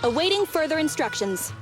Awaiting further instructions.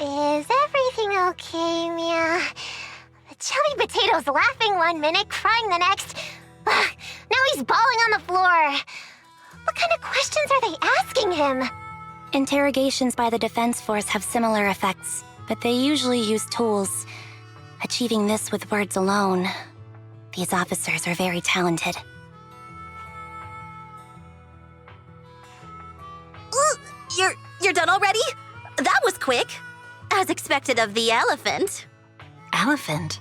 Is everything okay, Mia? The chubby potato's laughing one minute, crying the next. Now he's bawling on the floor. What kind of questions are they asking him? Interrogations by the Defense Force have similar effects, but they usually use tools. Achieving this with words alone. These officers are very talented. You're done already? That was quick. As expected of the elephant. Elephant?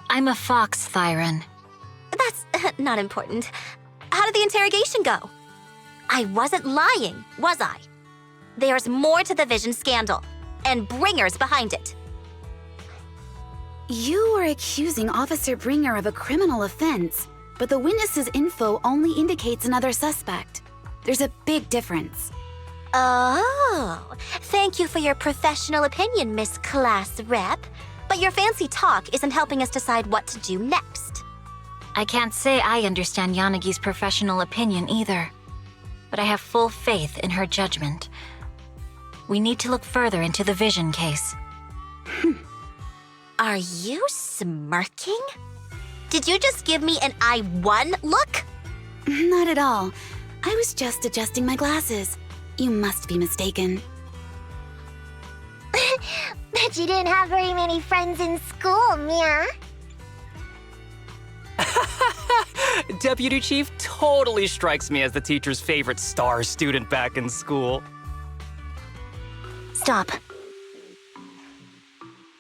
I'm a fox, Thyron. That's not important. How did the interrogation go? I wasn't lying, was I? There's more to the Vision scandal, and Bringer's behind it. You are accusing Officer Bringer of a criminal offense, but the witness's info only indicates another suspect. There's a big difference. Oh, thank you for your professional opinion, Miss Class Rep. But your fancy talk isn't helping us decide what to do next. I can't say I understand Yanagi's professional opinion either, but I have full faith in her judgment. We need to look further into the Vision case. Are you smirking? Did you just give me an I won look? Not at all. I was just adjusting my glasses. You must be mistaken. Bet you didn't have very many friends in school, Mia. Deputy Chief totally strikes me as the teacher's favorite star student back in school. Stop.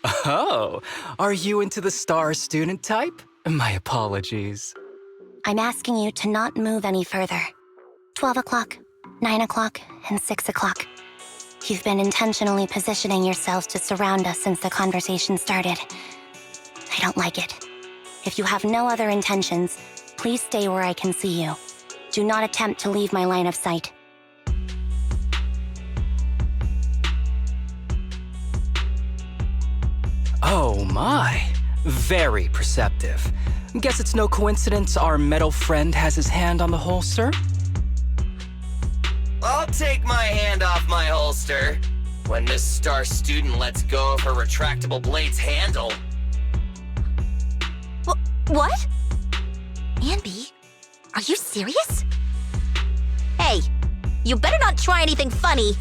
Oh, are you into the star student type? My apologies. I'm asking you to not move any further. 12 o'clock, 9 o'clock, and 6 o'clock. You've been intentionally positioning yourselves to surround us since the conversation started. I don't like it. If you have no other intentions, please stay where I can see you. Do not attempt to leave my line of sight. Oh my, very perceptive. Guess it's no coincidence our metal friend has his hand on the holster? I'll take my hand off my holster when this star student lets go of her retractable blade's handle. What? Anby, are you serious? Hey, you better not try anything funny.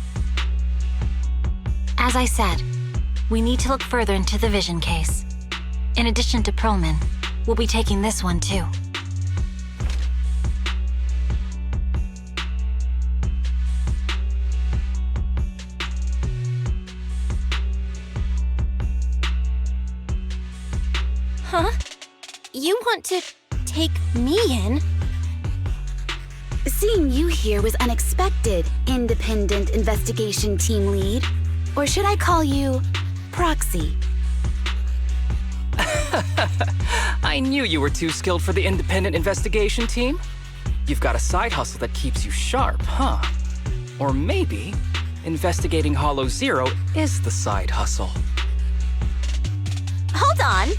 As I said, we need to look further into the Vision case. In addition to Perlman, we'll be taking this one too. Huh? You want to take me in? Seeing you here was unexpected, Independent Investigation Team Lead. Or should I call you Proxy? I knew you were too skilled for the independent investigation team. You've got a side hustle that keeps you sharp, huh? Or maybe investigating Hollow Zero is the side hustle. Hold on.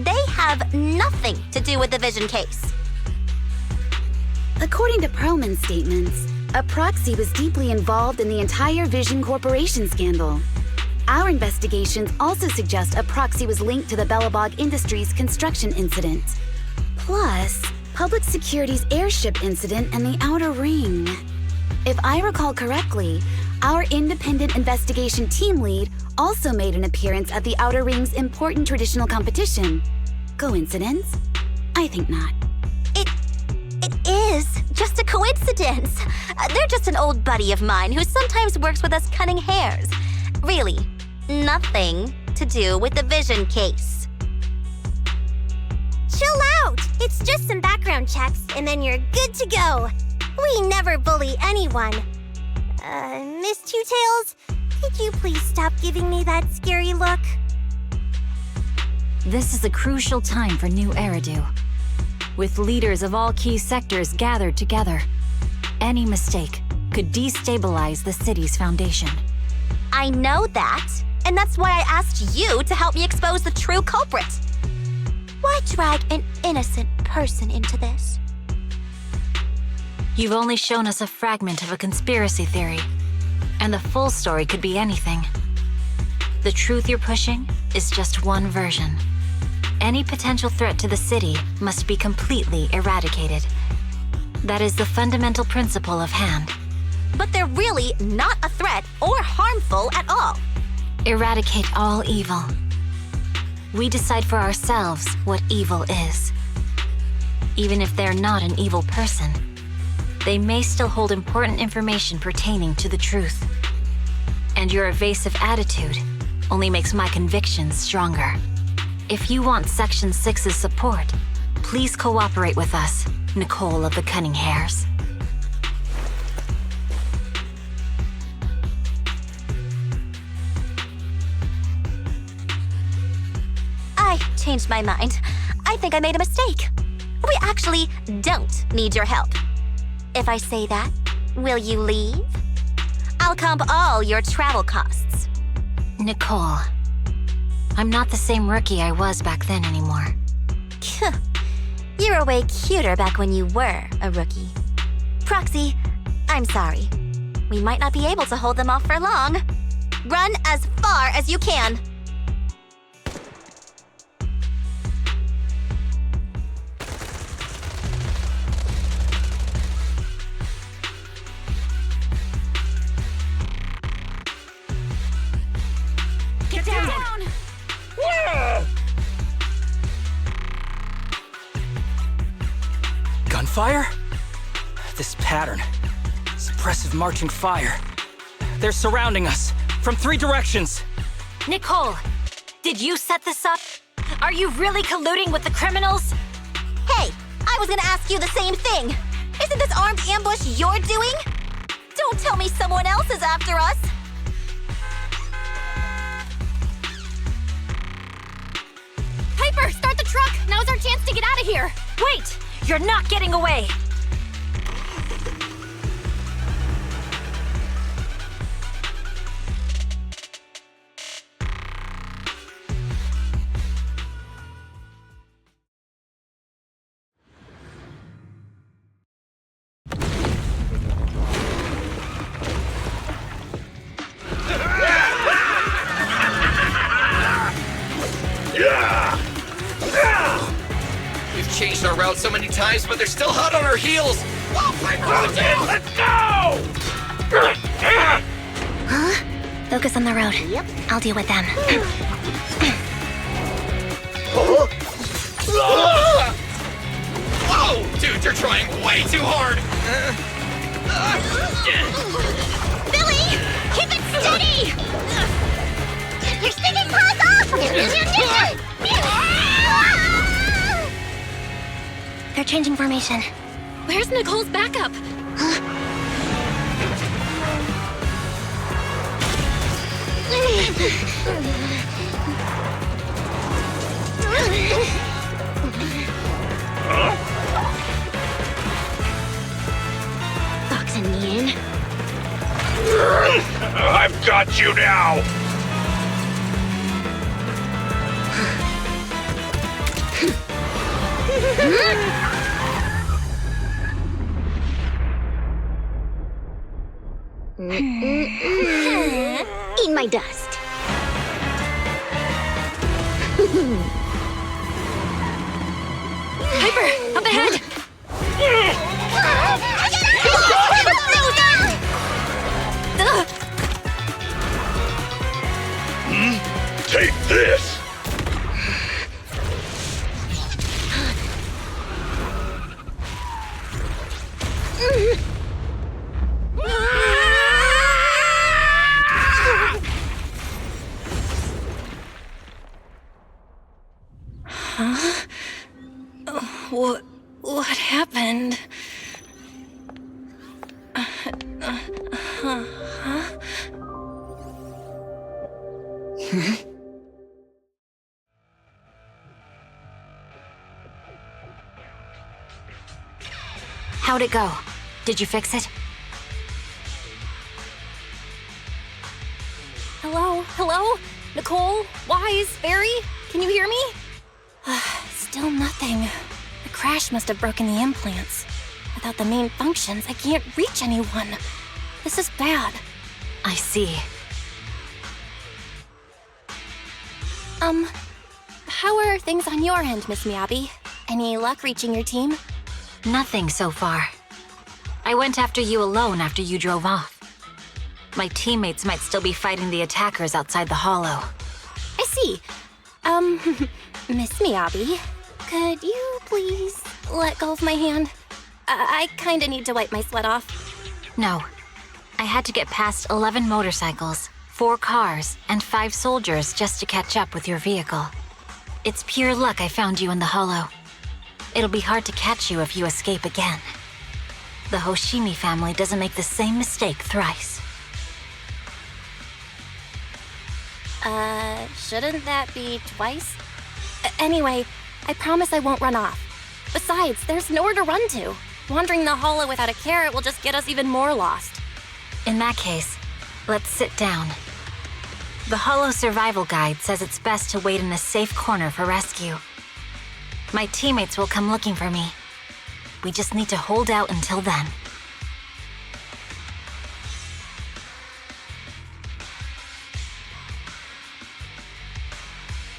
They have nothing to do with the Vision case. According to Perlman's statements, a proxy was deeply involved in the entire Vision Corporation scandal. Our investigations also suggest a proxy was linked to the Bellabog Industries construction incident. Plus, Public Security's airship incident and the Outer Ring. If I recall correctly, our independent investigation team lead also made an appearance at the Outer Ring's important traditional competition. Coincidence? I think not. It is just a coincidence. They're just an old buddy of mine who sometimes works with us cunning hares. Really, nothing to do with the Vision case. Chill out! It's just some background checks, and then you're good to go. We never bully anyone. Miss Two-Tails, could you please stop giving me that scary look? This is a crucial time for new Eridu. With leaders of all key sectors gathered together, any mistake could destabilize the city's foundation. I know that, and that's why I asked you to help me expose the true culprit. Why drag an innocent person into this? You've only shown us a fragment of a conspiracy theory, and the full story could be anything. The truth you're pushing is just one version. Any potential threat to the city must be completely eradicated. That is the fundamental principle of Hand. But they're really not a threat or harmful at all. Eradicate all evil. We decide for ourselves what evil is. Even if they're not an evil person, they may still hold important information pertaining to the truth. And your evasive attitude only makes my convictions stronger. If you want Section 6's support, please cooperate with us, Nicole of the Cunning Hares. I changed my mind. I think I made a mistake. We actually don't need your help. If I say that, will you leave? I'll comp all your travel costs. Nicole, I'm not the same rookie I was back then anymore. You were way cuter back when you were a rookie. Proxy, I'm sorry. We might not be able to hold them off for long. Run as far as you can. Get down! Gunfire? This pattern. Suppressive marching fire. They're surrounding us from 3 directions. Nicole, did you set this up? Are you really colluding with the criminals? Hey, I was gonna ask you the same thing. Isn't this armed ambush you're doing? Don't tell me someone else is after us. Piper, start the truck! Now's our chance to get out of here! Wait! You're not getting away! We've changed our route so many times, but they're still hot on our heels. Whoa, Piper, let's go! Focus on the road. Yep. I'll deal with them. Whoa, dude, you're trying way too hard. Billy! Keep it steady! You're sticking paws off! They're changing formation. Where's Nicole's backup? Fox and Ian. I've got you now! Eat my dust. Piper, up ahead! Take this! What happened? How'd it go? Did you fix it? Hello? Hello? Nicole? Wise? Barry? Can you hear me? Still nothing. The crash must have broken the implants. Without the main functions, I can't reach anyone. This is bad. I see. How are things on your end, Miss Miyabi? Any luck reaching your team? Nothing so far. I went after you alone after you drove off. My teammates might still be fighting the attackers outside the hollow. I see. Miss Miyabi, could you please let go of my hand? I kinda need to wipe my sweat off. No. I had to get past 11 motorcycles, 4 cars, and 5 soldiers just to catch up with your vehicle. It's pure luck I found you in the hollow. It'll be hard to catch you if you escape again. The Hoshimi family doesn't make the same mistake thrice. Shouldn't that be twice? Anyway, I promise I won't run off. Besides, there's nowhere to run to. Wandering the hollow without a carrot will just get us even more lost. In that case, let's sit down. The hollow survival guide says it's best to wait in a safe corner for rescue. My teammates will come looking for me. We just need to hold out until then.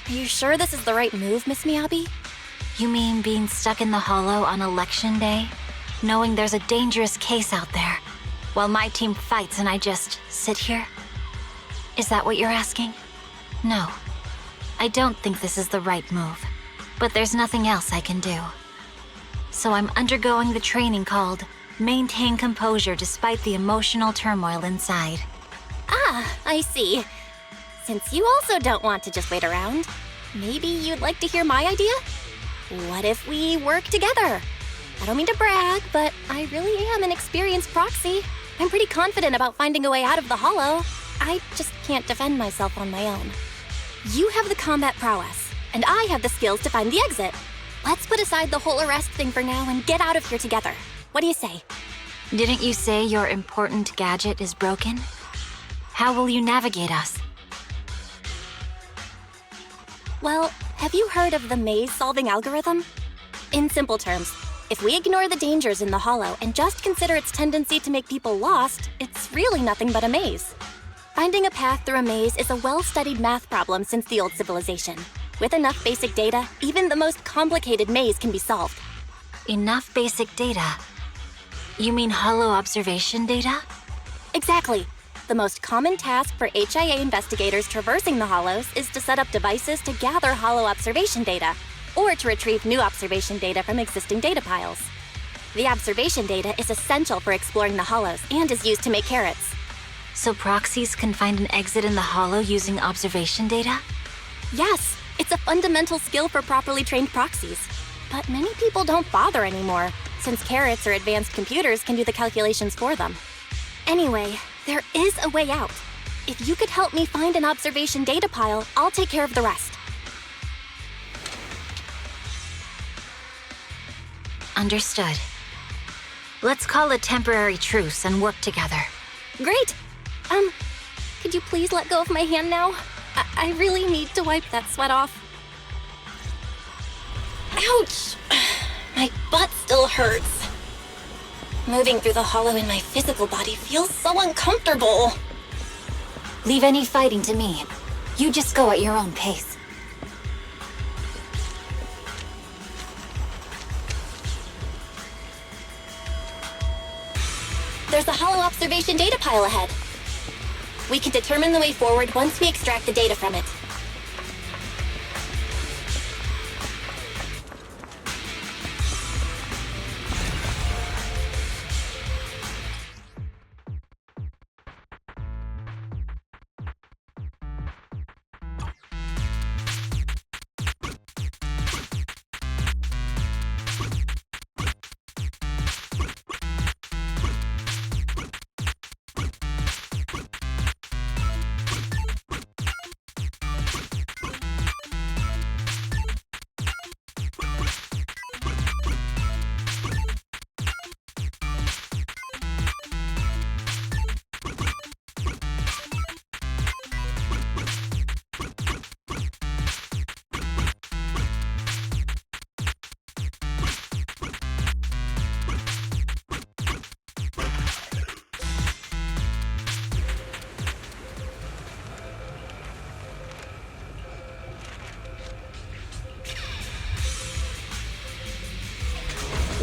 Are you sure this is the right move, Miss Miyabi? You mean being stuck in the hollow on election day? Knowing there's a dangerous case out there, while my team fights and I just sit here? Is that what you're asking? No. I don't think this is the right move. But there's nothing else I can do. So I'm undergoing the training called Maintain Composure Despite the Emotional Turmoil Inside. Ah, I see. Since you also don't want to just wait around, maybe you'd like to hear my idea? What if we work together? I don't mean to brag, but I really am an experienced proxy. I'm pretty confident about finding a way out of the hollow. I just can't defend myself on my own. You have the combat prowess, and I have the skills to find the exit. Let's put aside the whole arrest thing for now and get out of here together. What do you say? Didn't you say your important gadget is broken? How will you navigate us? Well, have you heard of the maze-solving algorithm? In simple terms, if we ignore the dangers in the hollow and just consider its tendency to make people lost, it's really nothing but a maze. Finding a path through a maze is a well-studied math problem since the old civilization. With enough basic data, even the most complicated maze can be solved. Enough basic data? You mean hollow observation data? Exactly. The most common task for HIA investigators traversing the hollows is to set up devices to gather hollow observation data, or to retrieve new observation data from existing data piles. The observation data is essential for exploring the hollows and is used to make carrots. So proxies can find an exit in the hollow using observation data? Yes, it's a fundamental skill for properly trained proxies. But many people don't bother anymore, since carrots or advanced computers can do the calculations for them. Anyway, there is a way out. If you could help me find an observation data pile, I'll take care of the rest. Understood. Let's call a temporary truce and work together. Great! Could you please let go of my hand now? I really need to wipe that sweat off. Ouch! My butt still hurts. Moving through the hollow in my physical body feels so uncomfortable. Leave any fighting to me. You just go at your own pace. There's a hollow observation data pile ahead. We can determine the way forward once we extract the data from it.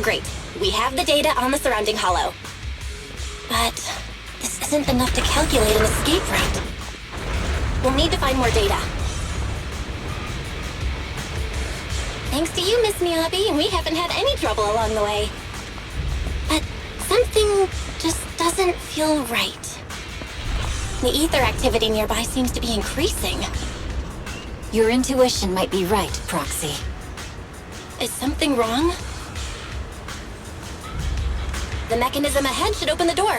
Great. We have the data on the surrounding hollow. But this isn't enough to calculate an escape route. We'll need to find more data. Thanks to you, Miss Miyabi, we haven't had any trouble along the way. But something just doesn't feel right. The ether activity nearby seems to be increasing. Your intuition might be right, Proxy. Is something wrong? The mechanism ahead should open the door.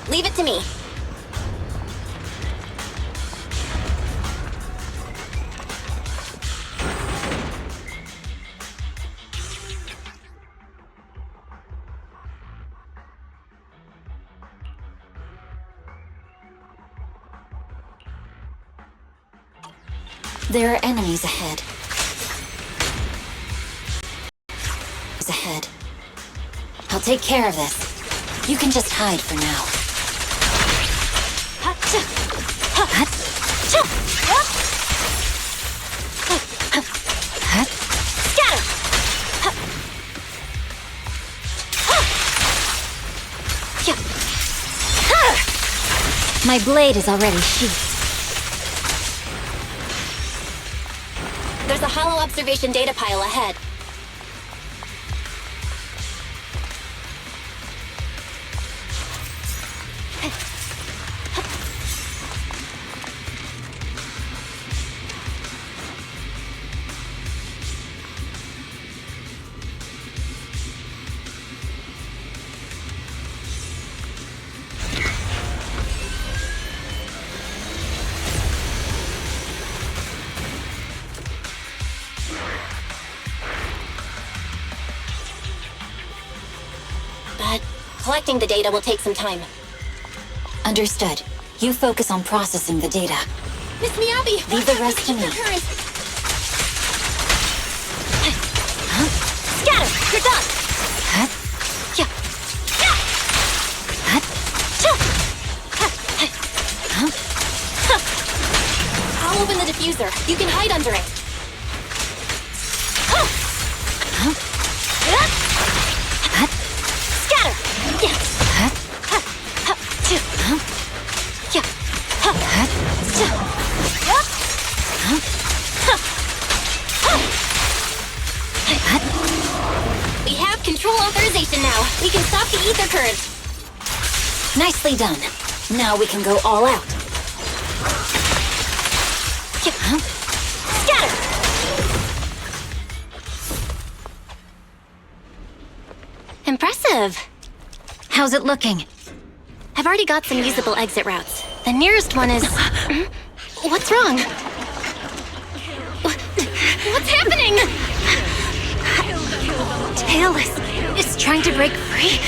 Leave it to me. There are enemies ahead. Ahead. I'll take care of this. You can just hide for now. Scatter! My blade is already sheathed. There's a hollow observation data pile ahead. But collecting the data will take some time. Understood. You focus on processing the data. Miss Miyabi, leave the rest to me. Scatter! You're done! I'll open the diffuser. You can hide under it. Scatter! We have control authorization now. We can stop the ether current. Nicely done. Now we can go all out. Scatter! Impressive. How's it looking? I've already got some usable exit routes. The nearest one is... What's wrong? What's happening? Tailless is trying to break free.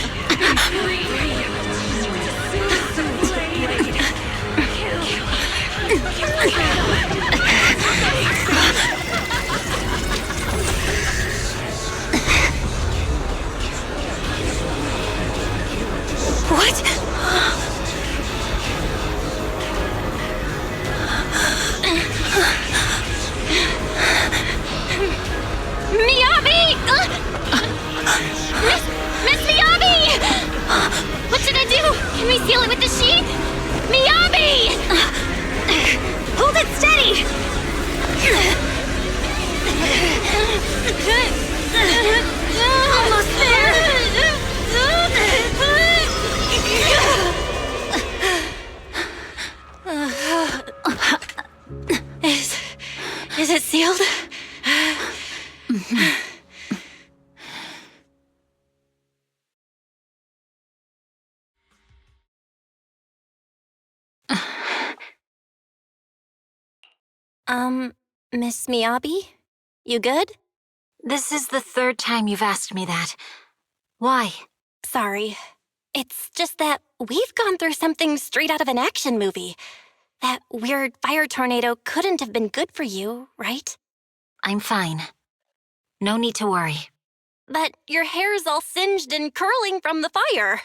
Can we seal it with the sheet? Miyabi! Hold it steady! Almost there! Is it sealed? Miss Miyabi? You good? This is the third time you've asked me that. Why? Sorry. It's just that we've gone through something straight out of an action movie. That weird fire tornado couldn't have been good for you, right? I'm fine. No need to worry. But your hair's all singed and curling from the fire.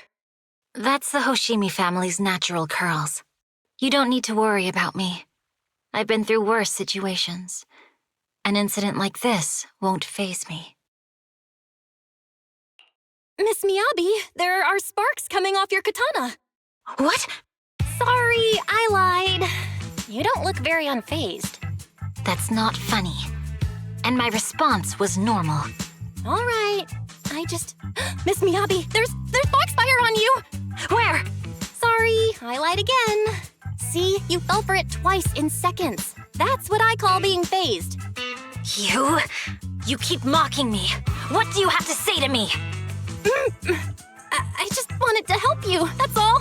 That's the Hoshimi family's natural curls. You don't need to worry about me. I've been through worse situations. An incident like this won't faze me. Miss Miyabi, there are sparks coming off your katana. What? Sorry, I lied. You don't look very unfazed. That's not funny. And my response was normal. All right. Miss Miyabi, there's foxfire on you! Where? Sorry, I lied again. See, you fell for it twice in seconds. That's what I call being phased. You keep mocking me. What do you have to say to me? I just wanted to help you, that's all.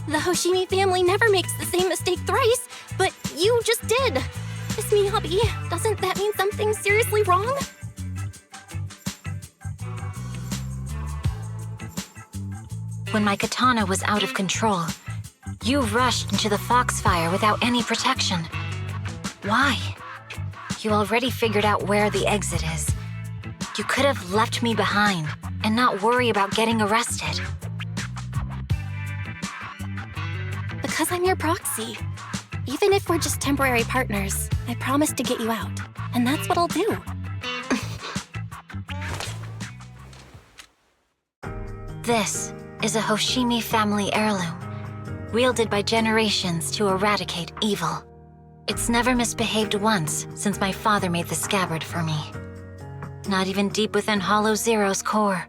The Hoshimi family never makes the same mistake thrice, but you just did. Miss Miyabi, doesn't that mean something's seriously wrong? When my katana was out of control, you rushed into the foxfire without any protection. Why? You already figured out where the exit is. You could have left me behind and not worry about getting arrested. Because I'm your proxy. Even if we're just temporary partners, I promise to get you out. And that's what I'll do. This is a Hoshimi family heirloom, wielded by generations to eradicate evil. It's never misbehaved once since my father made the scabbard for me. Not even deep within Hollow Zero's core.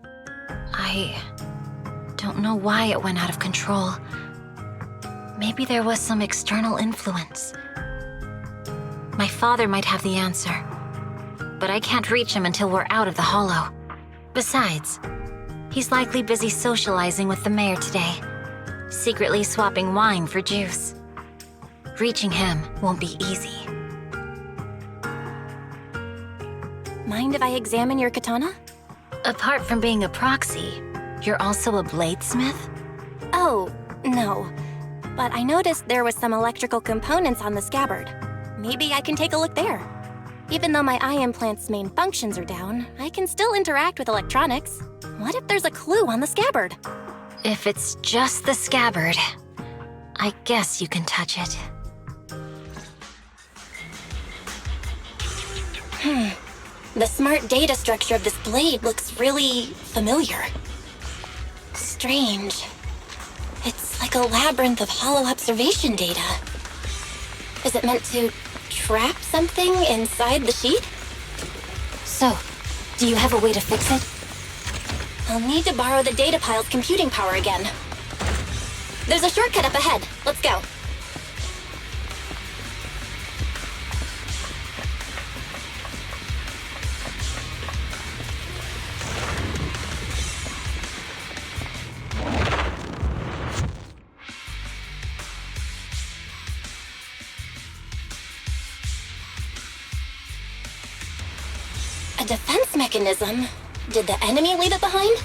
I don't know why it went out of control. Maybe there was some external influence. My father might have the answer, but I can't reach him until we're out of the Hollow. Besides, he's likely busy socializing with the mayor today, secretly swapping wine for juice. Reaching him won't be easy. Mind if I examine your katana? Apart from being a proxy, you're also a bladesmith? Oh, no. But I noticed there was some electrical components on the scabbard. Maybe I can take a look there. Even though my eye implant's main functions are down, I can still interact with electronics. What if there's a clue on the scabbard? If it's just the scabbard, I guess you can touch it. The smart data structure of this blade looks really familiar. Strange. It's like a labyrinth of hollow observation data. Is it meant to trap something inside the sheet? So, do you have a way to fix it? I'll need to borrow the data pile's computing power again. There's a shortcut up ahead. Let's go. A defense mechanism? Did the enemy leave it behind?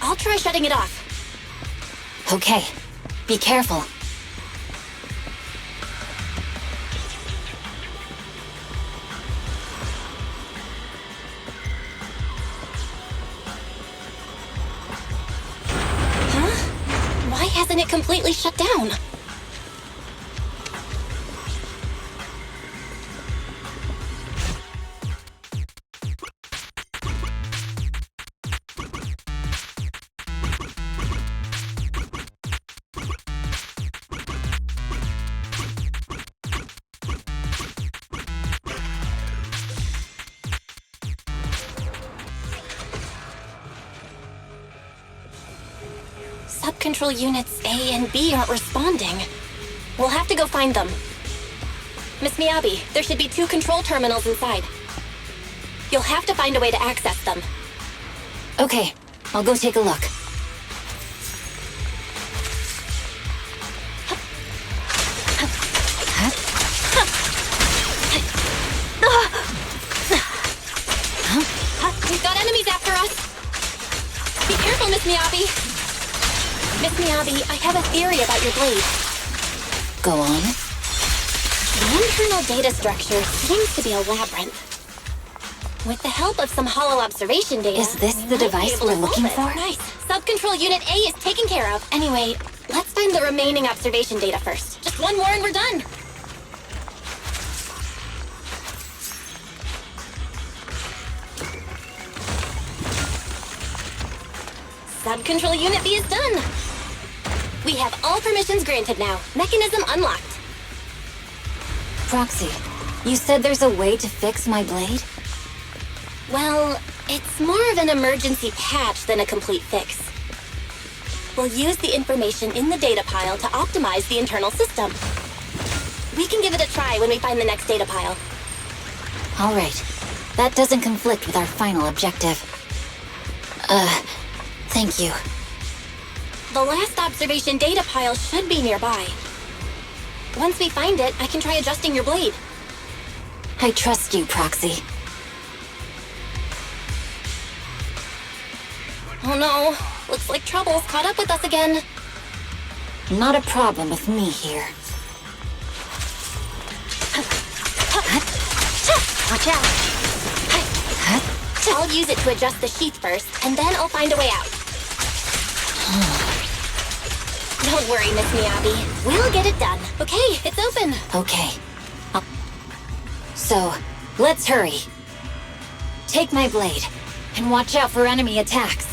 I'll try shutting it off. Okay, be careful. Huh? Why hasn't it completely shut down? Sub-control units A and B aren't responding. We'll have to go find them. Miss Miyabi, there should be 2 control terminals inside. You'll have to find a way to access them. Okay, I'll go take a look. We've got enemies after us! Be careful, Miss Miyabi! Miss Miyabi, I have a theory about your blade. Go on. The internal data structure seems to be a labyrinth. With the help of some hollow observation data... Is this we the might be device able we're to looking solve it. for? Nice. Sub-control unit A is taken care of. Anyway, let's find the remaining observation data first. Just one more and we're done. Sub-control unit B is done. We have all permissions granted now. Mechanism unlocked. Proxy, you said there's a way to fix my blade? Well, it's more of an emergency patch than a complete fix. We'll use the information in the data pile to optimize the internal system. We can give it a try when we find the next data pile. All right. That doesn't conflict with our final objective. Thank you. The last observation data pile should be nearby. Once we find it, I can try adjusting your blade. I trust you, Proxy. Oh no, looks like trouble's caught up with us again. Not a problem with me here. Watch out. I'll use it to adjust the sheath first, and then I'll find a way out. Don't worry, Miss Miyabi. We'll get it done. Okay, it's open. Okay. So, let's hurry. Take my blade, and watch out for enemy attacks.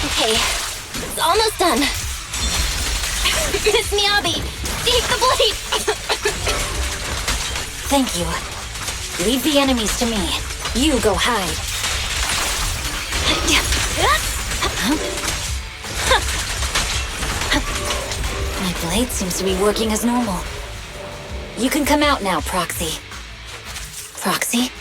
Okay, it's almost done. Miss Miyabi, take the blade! Thank you. Leave the enemies to me. You go hide. My blade seems to be working as normal. You can come out now, Proxy. Proxy?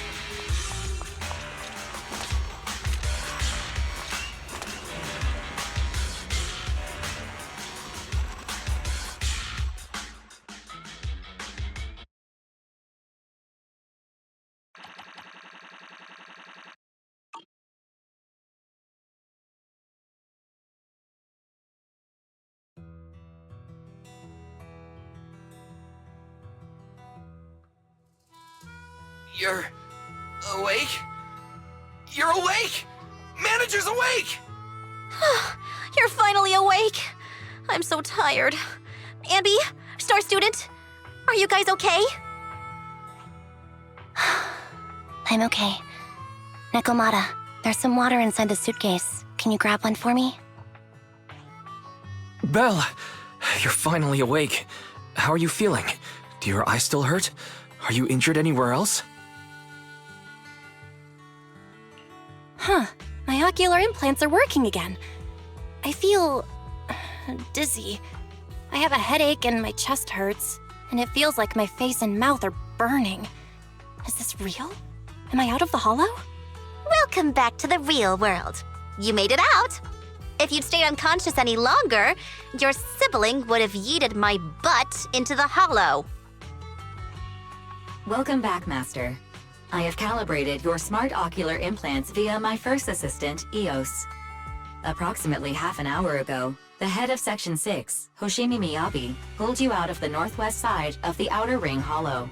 You're awake? You're awake! Manager's awake! You're finally awake. I'm so tired. Ambi, Star Student, are you guys okay? I'm okay. Nekomata, there's some water inside the suitcase. Can you grab one for me? Belle, you're finally awake. How are you feeling? Do your eyes still hurt? Are you injured anywhere else? Huh. My ocular implants are working again. I feel dizzy. I have a headache and my chest hurts, and it feels like my face and mouth are burning. Is this real? Am I out of the hollow? Welcome back to the real world. You made it out. If you'd stayed unconscious any longer, your sibling would have yeeted my butt into the hollow. Welcome back, Master. I have calibrated your smart ocular implants via my first assistant, EOS. Approximately half an hour ago, the head of Section 6, Hoshimi Miyabi, pulled you out of the northwest side of the Outer Ring Hollow.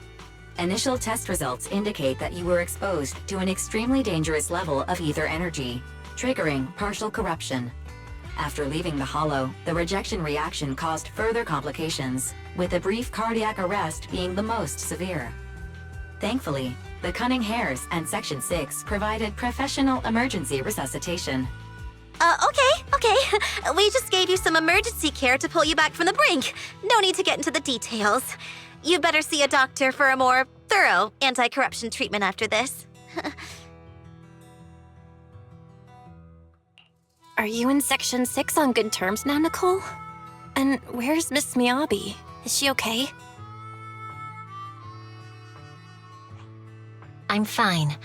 Initial test results indicate that you were exposed to an extremely dangerous level of ether energy, triggering partial corruption. After leaving the hollow, the rejection reaction caused further complications, with a brief cardiac arrest being the most severe. Thankfully, the Cunning Hares and Section 6 provided professional emergency resuscitation. Okay. We just gave you some emergency care to pull you back from the brink. No need to get into the details. You better see a doctor for a more thorough anti-corruption treatment after this. Are you in Section 6 on good terms now, Nicole? And where's Miss Miyabi? Is she okay? I'm fine.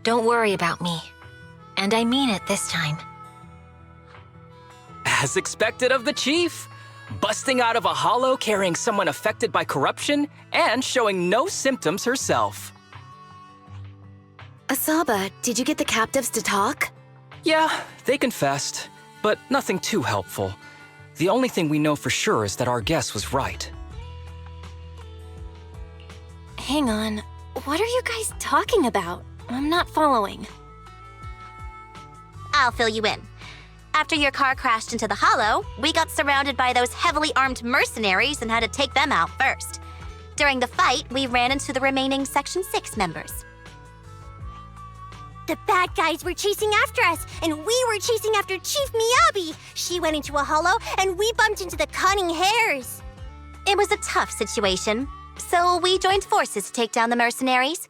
Don't worry about me. And I mean it this time. As expected of the chief. Busting out of a hollow carrying someone affected by corruption and showing no symptoms herself. Asaba, did you get the captives to talk? Yeah, they confessed, but nothing too helpful. The only thing we know for sure is that our guess was right. Hang on. What are you guys talking about? I'm not following. I'll fill you in. After your car crashed into the hollow, we got surrounded by those heavily armed mercenaries and had to take them out first. During the fight, we ran into the remaining Section 6 members. The bad guys were chasing after us, and we were chasing after Chief Miyabi. She went into a hollow, and we bumped into the Cunning Hares. It was a tough situation, so we joined forces to take down the mercenaries.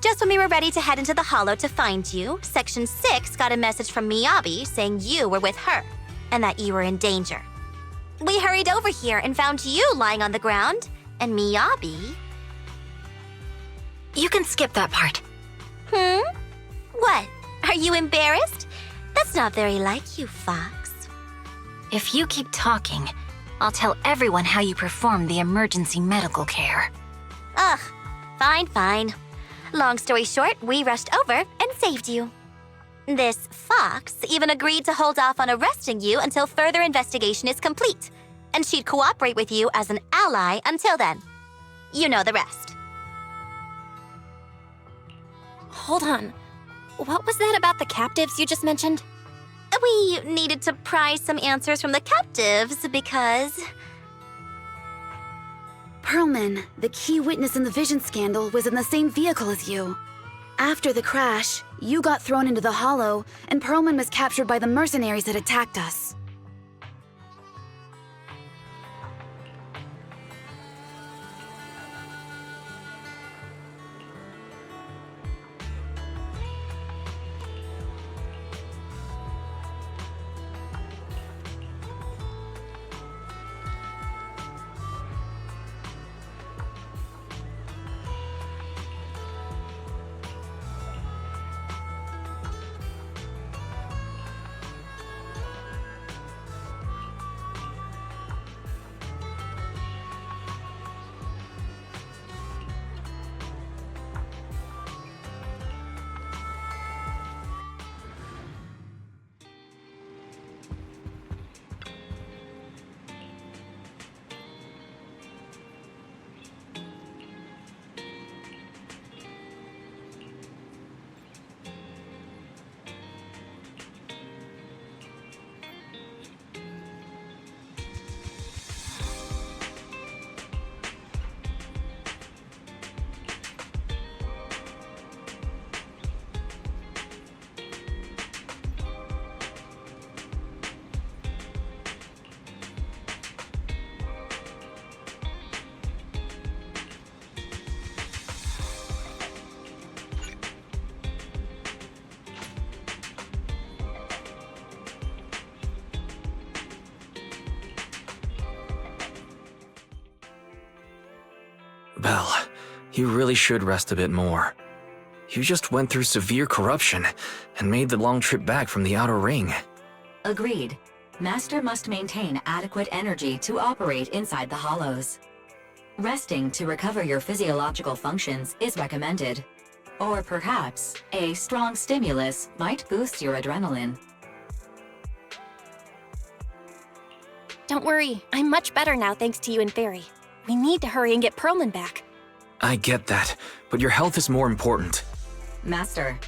Just when we were ready to head into the hollow to find you, Section 6 got a message from Miyabi saying you were with her, and that you were in danger. We hurried over here and found you lying on the ground, and Miyabi... You can skip that part. What? Are you embarrassed? That's not very like you, Fox. If you keep talking, I'll tell everyone how you performed the emergency medical care. Ugh, fine. Long story short, we rushed over and saved you. This Fox even agreed to hold off on arresting you until further investigation is complete, and she'd cooperate with you as an ally until then. You know the rest. Hold on. What was that about the captives you just mentioned? We needed to pry some answers from the captives because... Pearlman, the key witness in the Vision scandal, was in the same vehicle as you. After the crash, you got thrown into the hollow, and Pearlman was captured by the mercenaries that attacked us. You really should rest a bit more. You just went through severe corruption and made the long trip back from the outer ring. Agreed. Master must maintain adequate energy to operate inside the hollows. Resting to recover your physiological functions is recommended. Or perhaps, a strong stimulus might boost your adrenaline. Don't worry, I'm much better now thanks to you and Fairy. We need to hurry and get Perlman back. I get that, but your health is more important. Master,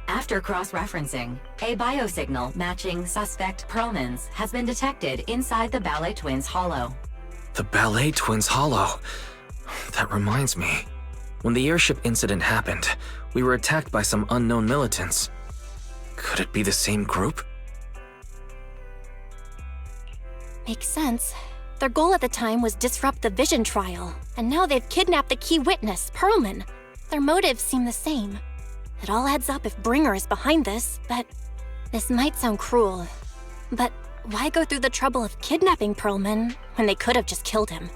after cross-referencing, a biosignal matching suspect Perlman's has been detected inside the Ballet Twins hollow. The Ballet Twins hollow. That reminds me. When the airship incident happened, we were attacked by some unknown militants. Could it be the same group? Makes sense. Their goal at the time was disrupt the Vision trial, and now they've kidnapped the key witness, Perlman. Their motives seem the same. It all adds up if Bringer is behind this, but this might sound cruel. But why go through the trouble of kidnapping Perlman when they could have just killed him?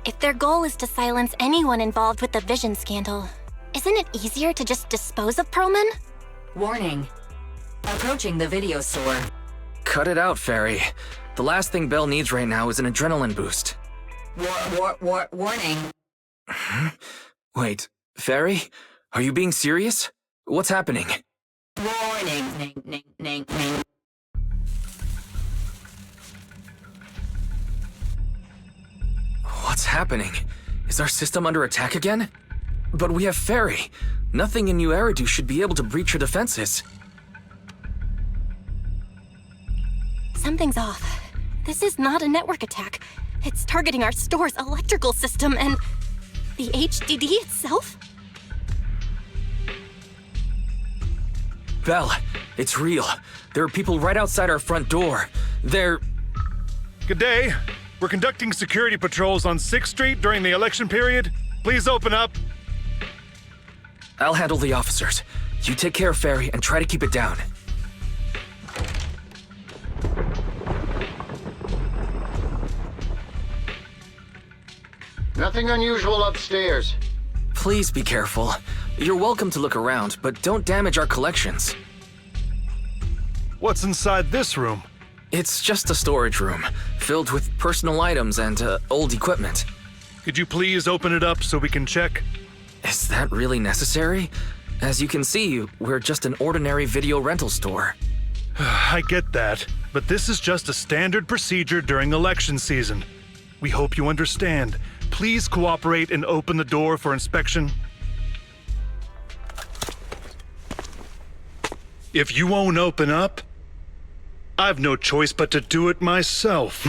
If their goal is to silence anyone involved with the Vision scandal, isn't it easier to just dispose of Perlman? Warning. Approaching the video store. Cut it out, Fairy. The last thing Belle needs right now is an adrenaline boost. Warning. Wait, Fairy? Are you being serious? What's happening? Warning. What's happening? Is our system under attack again? But we have Fairy. Nothing in New Eridu should be able to breach her defenses. Something's off. This is not a network attack. It's targeting our store's electrical system and the HDD itself? Belle, it's real. There are people right outside our front door. They're... Good day. We're conducting security patrols on 6th Street during the election period. Please open up. I'll handle the officers. You take care of Fairy and try to keep it down. Nothing unusual upstairs. Please be careful. You're welcome to look around, but don't damage our collections. What's inside this room? It's just a storage room, filled with personal items and old equipment. Could you please open it up so we can check? Is that really necessary? As you can see, we're just an ordinary video rental store. I get that, but this is just a standard procedure during election season. We hope you understand. Please cooperate and open the door for inspection. If you won't open up, I've no choice but to do it myself.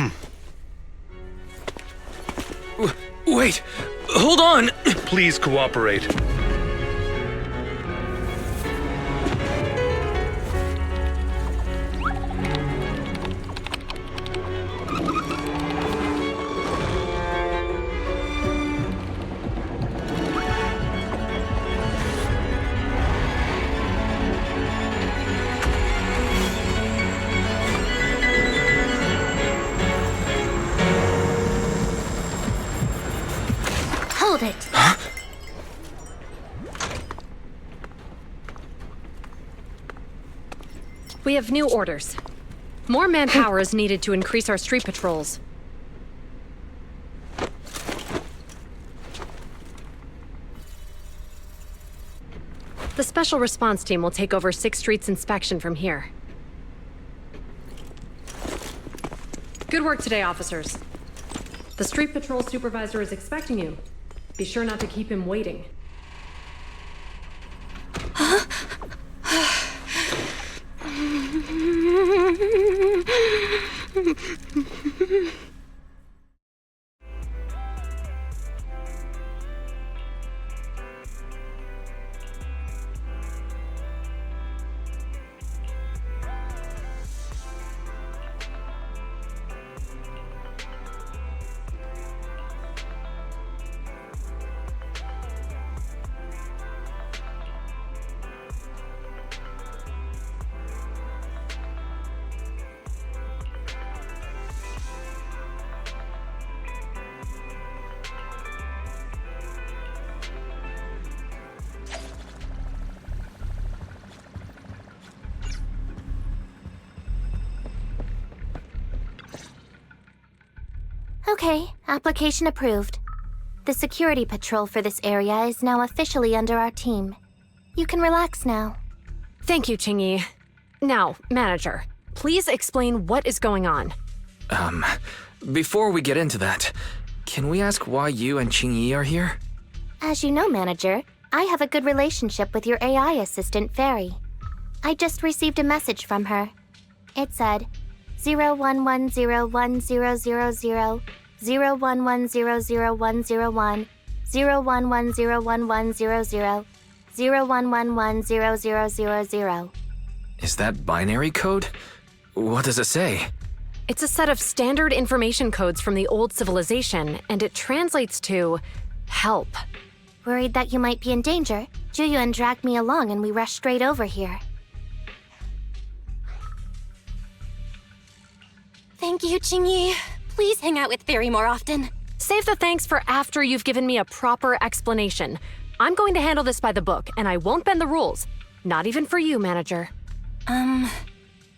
Wait! Hold on! Please cooperate. Hold it. Huh? We have new orders. More manpower is needed to increase our street patrols. The Special Response Team will take over 6th Street's inspection from here. Good work today, officers. The street patrol supervisor is expecting you. Be sure not to keep him waiting. Okay, application approved. The security patrol for this area is now officially under our team. You can relax now. Thank you, Qingyi. Now, manager, please explain what is going on. Before we get into that, can we ask why you and Qingyi are here? As you know, manager, I have a good relationship with your AI assistant, Fairy. I just received a message from her. It said, 01101000, 01100101, 01101100, 01110000. Is that binary code? What does it say? It's a set of standard information codes from the old civilization, and it translates to help. Worried that you might be in danger, Juyuan dragged me along and we rushed straight over here. Thank you, Qingyi. Please hang out with Fairy more often. Save the thanks for after you've given me a proper explanation. I'm going to handle this by the book, and I won't bend the rules. Not even for you, manager.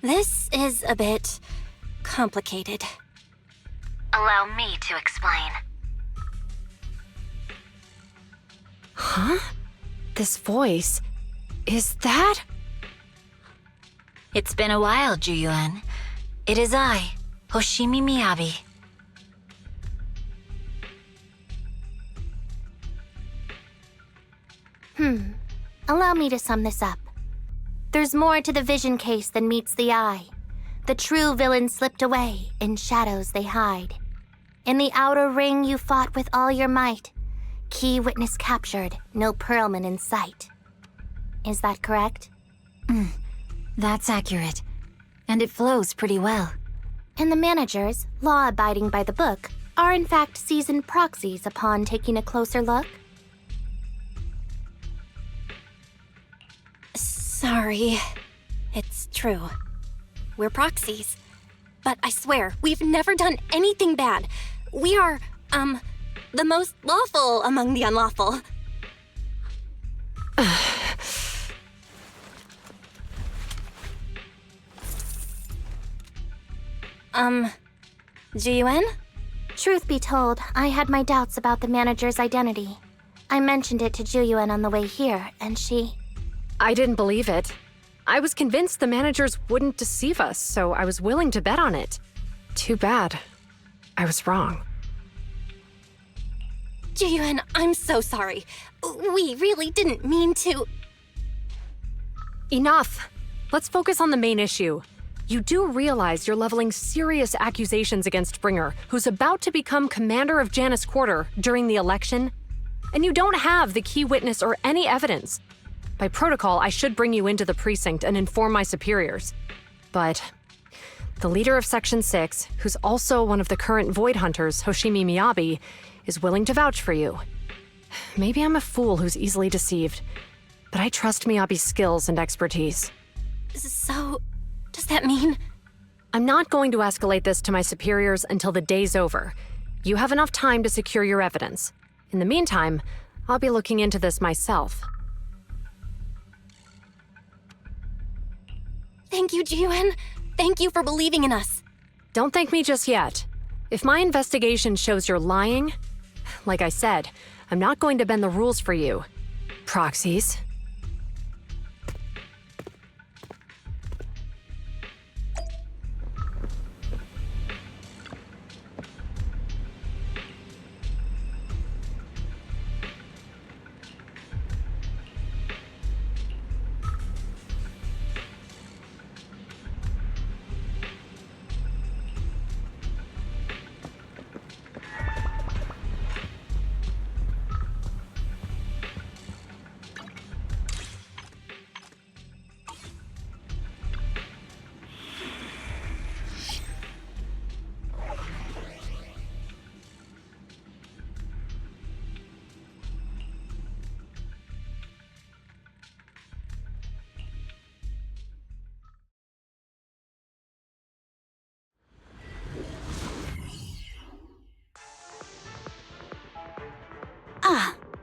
This is a bit complicated. Allow me to explain. Huh? This voice... is that... It's been a while, Juyuan. It is I, Hoshimi Miyabi. Allow me to sum this up. There's more to the vision case than meets the eye. The true villain slipped away, in shadows they hide. In the outer ring you fought with all your might. Key witness captured, no Pearlman in sight. Is that correct? That's accurate. And it flows pretty well. And the managers, law-abiding by the book, are in fact seasoned proxies upon taking a closer look? Sorry. It's true. We're proxies. But I swear, we've never done anything bad. We are, the most lawful among the unlawful. Jiyuan? Truth be told, I had my doubts about the manager's identity. I mentioned it to Juyuan on the way here, and she... I didn't believe it. I was convinced the managers wouldn't deceive us, so I was willing to bet on it. Too bad. I was wrong. Jiyuan, I'm so sorry. We really didn't mean to... Enough! Let's focus on the main issue. You do realize you're leveling serious accusations against Springer, who's about to become commander of Janus Quarter during the election? And you don't have the key witness or any evidence. By protocol, I should bring you into the precinct and inform my superiors. But the leader of Section 6, who's also one of the current Void Hunters, Hoshimi Miyabi, is willing to vouch for you. Maybe I'm a fool who's easily deceived, but I trust Miyabi's skills and expertise. So, does that mean... I'm not going to escalate this to my superiors until the day's over. You have enough time to secure your evidence. In the meantime, I'll be looking into this myself. Thank you, Jiyuan. Thank you for believing in us. Don't thank me just yet. If my investigation shows you're lying, like I said, I'm not going to bend the rules for you. Proxies.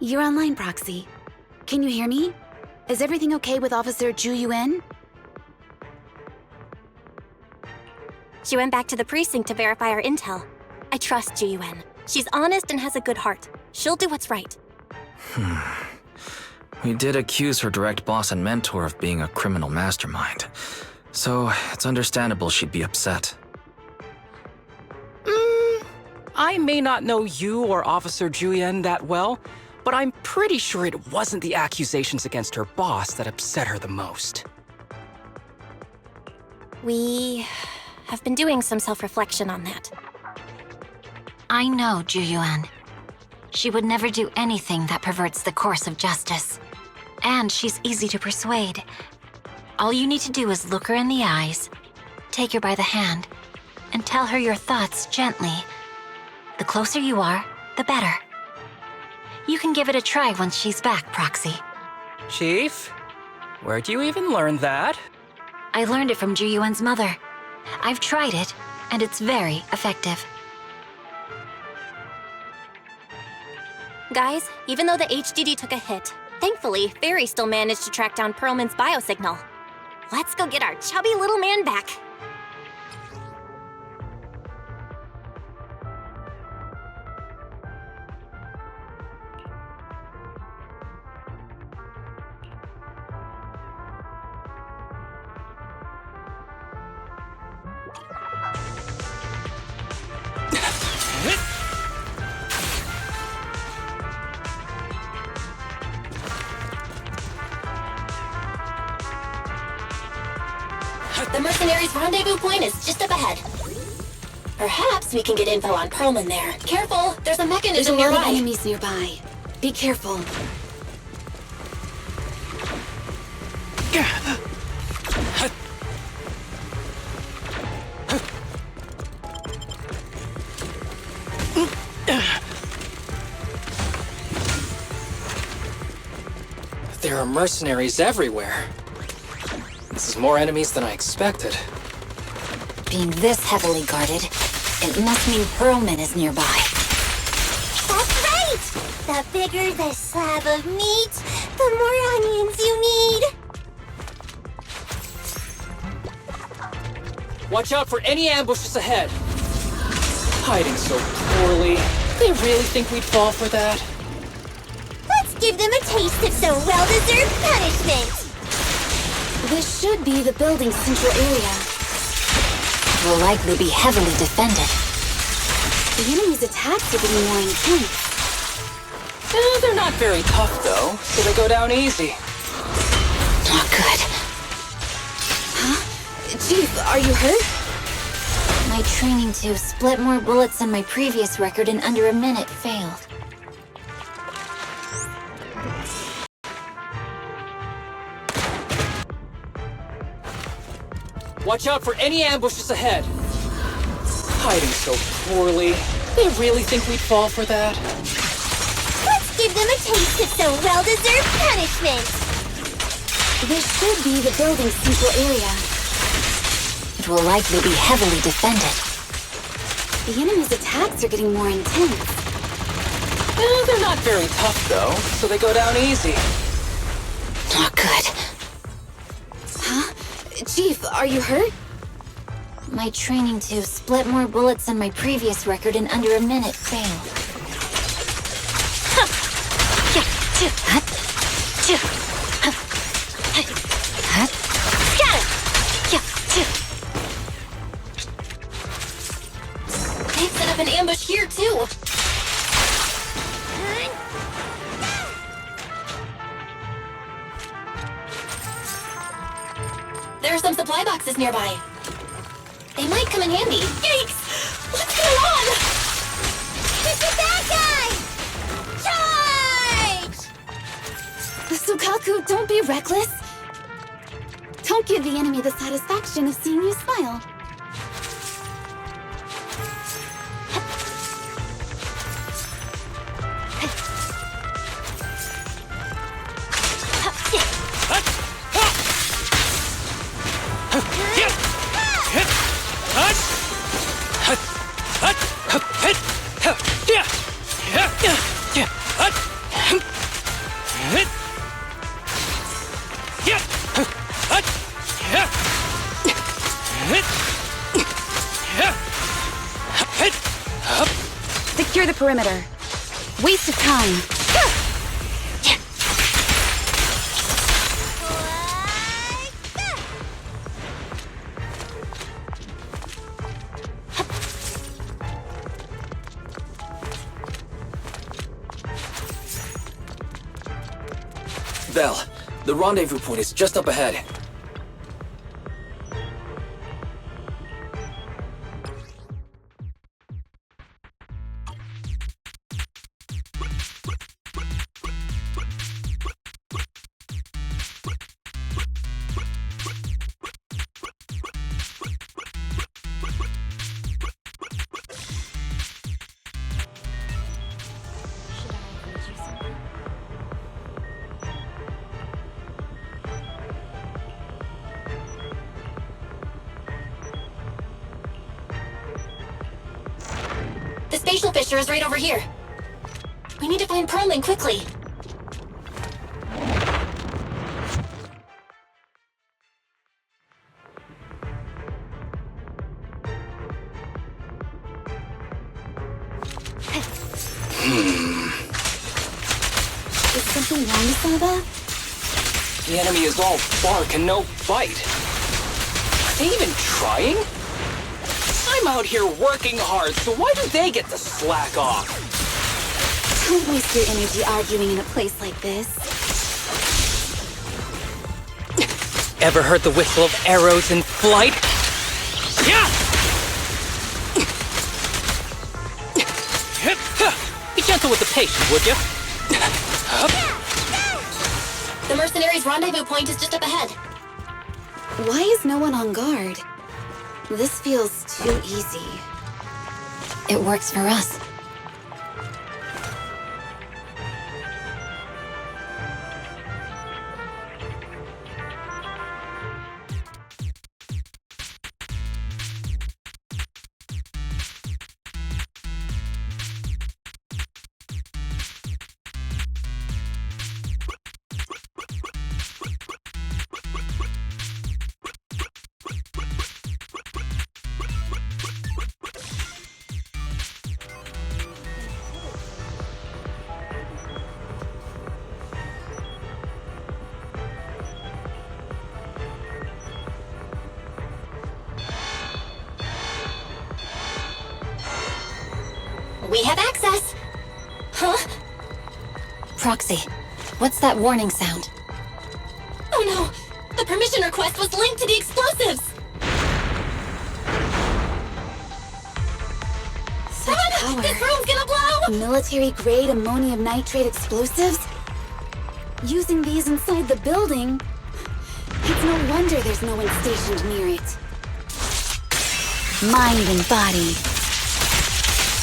You're online, Proxy. Can you hear me? Is everything okay with Officer Juyuan? She went back to the precinct to verify our intel. I trust Jiyuan. She's honest and has a good heart. She'll do what's right. We did accuse her direct boss and mentor of being a criminal mastermind, so it's understandable she'd be upset. I may not know you or Officer Juyen that well, but I'm pretty sure it wasn't the accusations against her boss that upset her the most. We have been doing some self-reflection on that. I know Juyuan. She would never do anything that perverts the course of justice. And she's easy to persuade. All you need to do is look her in the eyes, take her by the hand, and tell her your thoughts gently. The closer you are, the better. You can give it a try once she's back, Proxy. Chief, where'd you even learn that? I learned it from Juyuan's mother. I've tried it, and it's very effective. Guys, even though the HDD took a hit, thankfully, Fairy still managed to track down Perlman's biosignal. Let's go get our chubby little man back. The mercenaries' rendezvous point is just up ahead. Perhaps we can get info on Perlman there. Careful, there's a mechanism There's a lot nearby. of enemies nearby. Be careful. There are mercenaries everywhere. This is more enemies than I expected. Being this heavily guarded, it must mean Perlman is nearby. That's right! The bigger the slab of meat, the more onions you need. Watch out for any ambushes ahead. Hiding so poorly. They really think we'd fall for that? Let's give them a taste of some well-deserved punishment. This should be the building's central area. It will likely be heavily defended. The enemy's attacks are getting more intense. They're not very tough, though, so they go down easy. Not good. Huh? Chief, are you hurt? My training to split more bullets than my previous record in under a minute failed. Watch out for any ambushes ahead. Hiding so poorly. They really think we'd fall for that? Let's give them a taste of some well-deserved punishment. This should be the building's central area. It will likely be heavily defended. The enemy's attacks are getting more intense. They're not very tough, though, so they go down easy. Not good. Huh? Chief, are you hurt? My training to split more bullets than my previous record in under a minute failed. They've set up an ambush here, too. There are some supply boxes nearby. They might come in handy. Yikes! What's going on? It's the bad guy! Charge! Sukaku, don't be reckless. Don't give the enemy the satisfaction of seeing you smile. Secure the perimeter. Waste of time. Belle, the rendezvous point is just up ahead. The spatial fissure is right over here. We need to find Perlman quickly. Is something wrong, Saba? The enemy is all bark and no bite. Are they even trying? I'm out here working hard, so why do they get to slack off? Don't waste your energy arguing in a place like this. Ever heard the whistle of arrows in flight? Yeah! Be gentle with the patient, would you? The mercenaries' rendezvous point is just up ahead. Why is no one on guard? This feels too easy. It works for us. We have access! Huh? Proxy, what's that warning sound? Oh no! The permission request was linked to the explosives! Such power. This room's gonna blow! Military-grade ammonium nitrate explosives? Using these inside the building? It's no wonder there's no one stationed near it. Mind and body.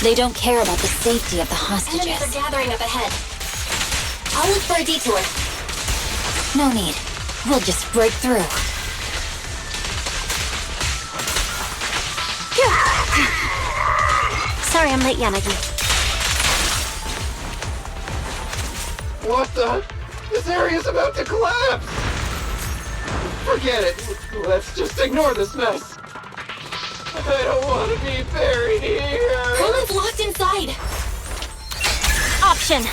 They don't care about the safety of the hostages. Enemies are gathering up ahead. I'll look for a detour. No need. We'll just break through. Sorry I'm late, Yanagi. What the? This area's about to collapse! Forget it. Let's just ignore this mess. I don't want to be buried here. Perlman's locked inside. Option.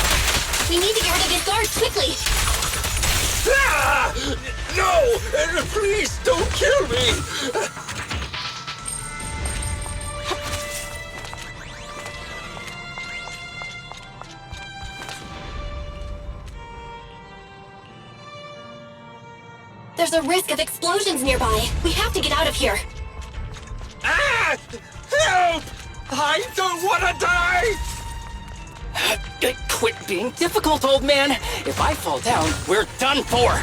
We need to get rid of these guards quickly. Ah! No! Please don't kill me! There's a risk of explosions nearby. We have to get out of here. Ah! Help! I don't want to die! Quit being difficult, old man. If I fall down, we're done for.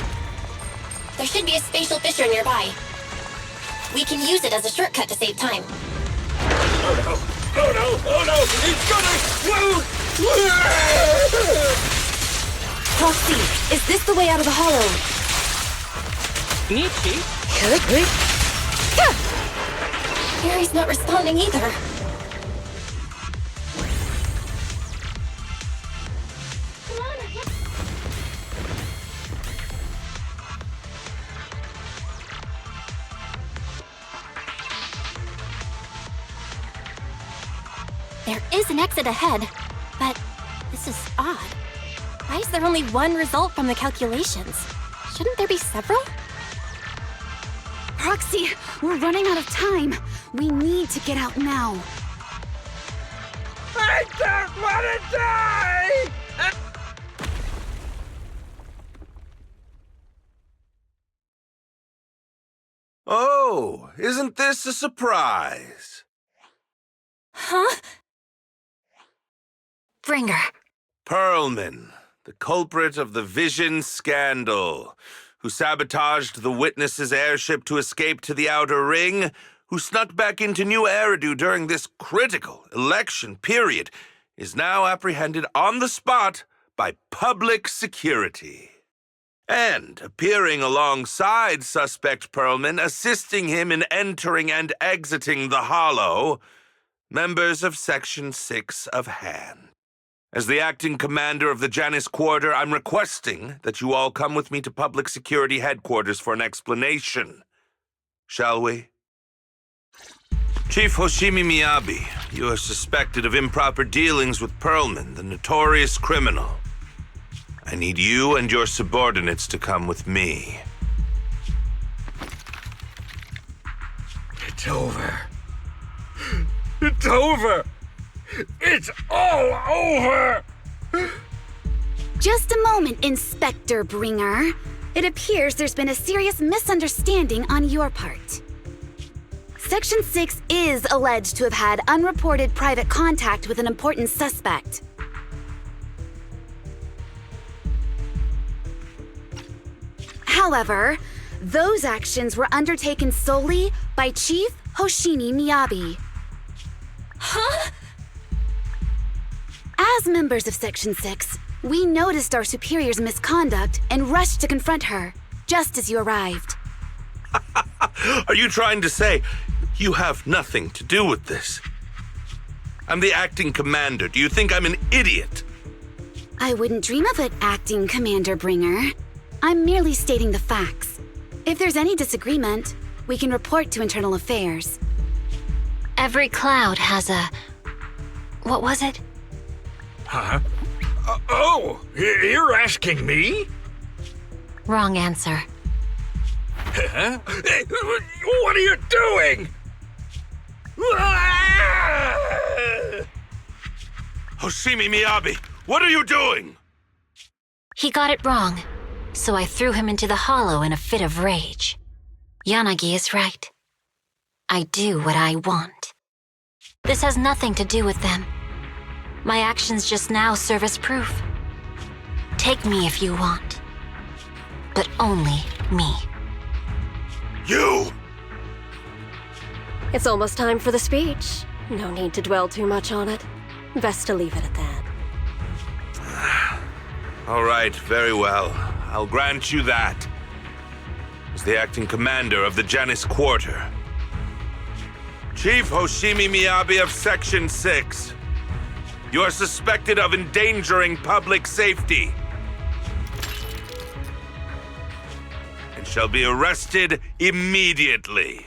There should be a spatial fissure nearby. We can use it as a shortcut to save time. Oh no! Oh no! Oh no! It's gonna explode! Proxy, is this the way out of the hollow? Nietzsche? Harry's not responding either. There is an exit ahead, but this is odd. Why is there only one result from the calculations? Shouldn't there be several? Proxy, we're running out of time. We need to get out now. I don't want to die! Oh, isn't this a surprise? Huh? Bringer. Perlman, the culprit of the Vision scandal, who sabotaged the Witness's airship to escape to the Outer Ring, who snuck back into New Eridu during this critical election period, is now apprehended on the spot by public security. And appearing alongside suspect Perlman, assisting him in entering and exiting the Hollow, members of Section 6 of Han. As the acting commander of the Janus Quarter, I'm requesting that you all come with me to Public Security Headquarters for an explanation. Shall we? Chief Hoshimi Miyabi, you are suspected of improper dealings with Perlman, the notorious criminal. I need you and your subordinates to come with me. It's over. It's over! It's all over! Just a moment, Inspector Bringer. It appears there's been a serious misunderstanding on your part. Section 6 is alleged to have had unreported private contact with an important suspect. However, those actions were undertaken solely by Chief Hoshimi Miyabi. Huh? As members of Section 6, we noticed our superior's misconduct and rushed to confront her, just as you arrived. Are you trying to say you have nothing to do with this? I'm the acting commander. Do you think I'm an idiot? I wouldn't dream of it, Acting Commander Bringer. I'm merely stating the facts. If there's any disagreement, we can report to Internal Affairs. Every cloud has a... What was it? Huh? You're asking me? Wrong answer. Huh? What are you doing? Hoshimi Miyabi, what are you doing? He got it wrong, so I threw him into the hollow in a fit of rage. Yanagi is right. I do what I want. This has nothing to do with them. My actions just now serve as proof. Take me if you want, but only me. You! It's almost time for the speech. No need to dwell too much on it. Best to leave it at that. All right, very well. I'll grant you that. As the acting commander of the Janus Quarter, Chief Hoshimi Miyabi of Section 6, you are suspected of endangering public safety and shall be arrested immediately.